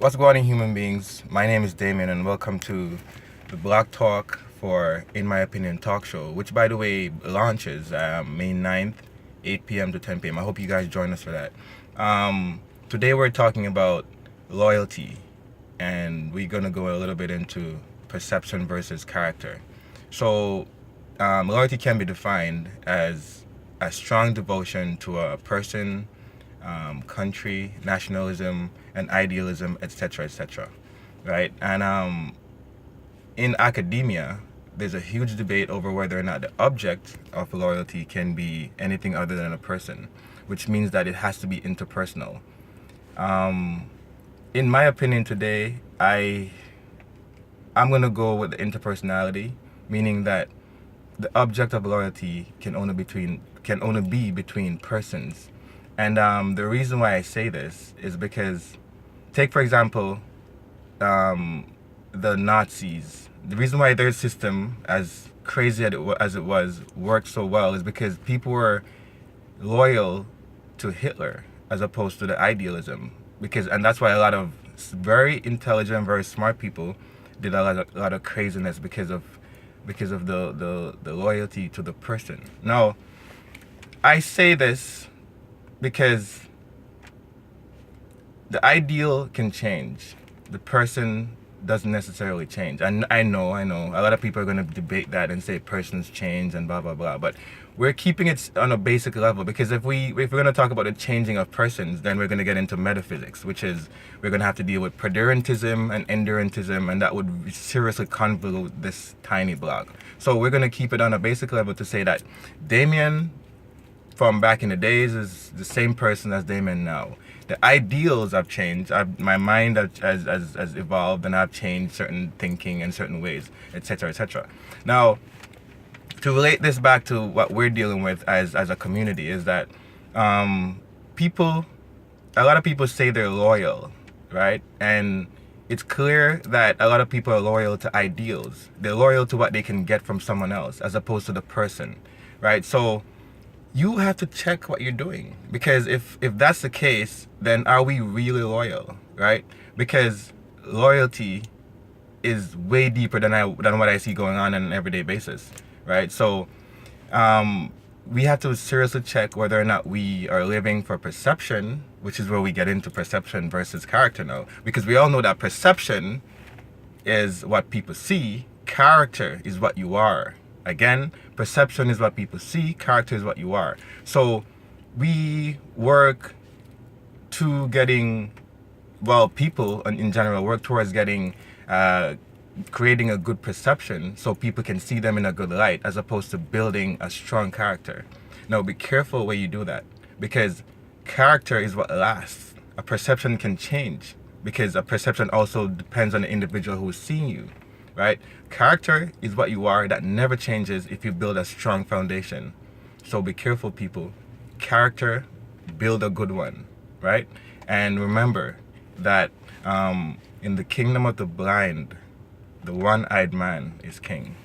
What's going on, human beings? My name is Damien, and welcome to the Block Talk for In My Opinion Talk Show, which, by the way, launches May 9th, 8 p.m. to 10 p.m. I hope you guys join us for that. Today, we're talking about loyalty, and we're going to go a little bit into perception versus character. So, loyalty can be defined as a strong devotion to a person, country, nationalism, and idealism, etc., etc. Right? And in academia, there's a huge debate over whether or not the object of loyalty can be anything other than a person, which means that it has to be interpersonal. In my opinion, today, I'm gonna go with the interpersonality, meaning that the object of loyalty can only be between persons. And the reason why I say this is because, take for example, the Nazis. The reason why their system, as crazy as it was, worked so well is because people were loyal to Hitler as opposed to the idealism. And that's why a lot of very intelligent, very smart people did a lot of craziness because of the loyalty to the person. Now, I say this because the ideal can change. The person doesn't necessarily change. And I know. A lot of people are going to debate that and say persons change and blah, blah, blah. But we're keeping it on a basic level, because if we're going to talk about the changing of persons, then we're going to get into metaphysics, which is we're going to have to deal with predurantism and endurantism, and that would seriously convolute this tiny blog. So we're going to keep it on a basic level to say that Damien from back in the days is the same person as Damien now. The ideals have changed. My mind has evolved, and I've changed certain thinking in certain ways, etc., etc. Now, to relate this back to what we're dealing with as a community is that a lot of people say they're loyal, right? And it's clear that a lot of people are loyal to ideals. They're loyal to what they can get from someone else as opposed to the person, right? So you have to check what you're doing, because if that's the case, then are we really loyal, right? Because loyalty is way deeper than what I see going on an everyday basis, right? So we have to seriously check whether or not we are living for perception, which is where we get into perception versus character now, because we all know that perception is what people see, character is what you are. Again, perception is what people see, character is what you are. So we work to people in general work towards creating a good perception so people can see them in a good light, as opposed to building a strong character. Now, be careful where you do that, because character is what lasts. A perception can change, because a perception also depends on the individual who is seeing you. Right? Character is what you are, that never changes if you build a strong foundation. So be careful, people. Character, build a good one, right? And remember that in the kingdom of the blind, the one-eyed man is king.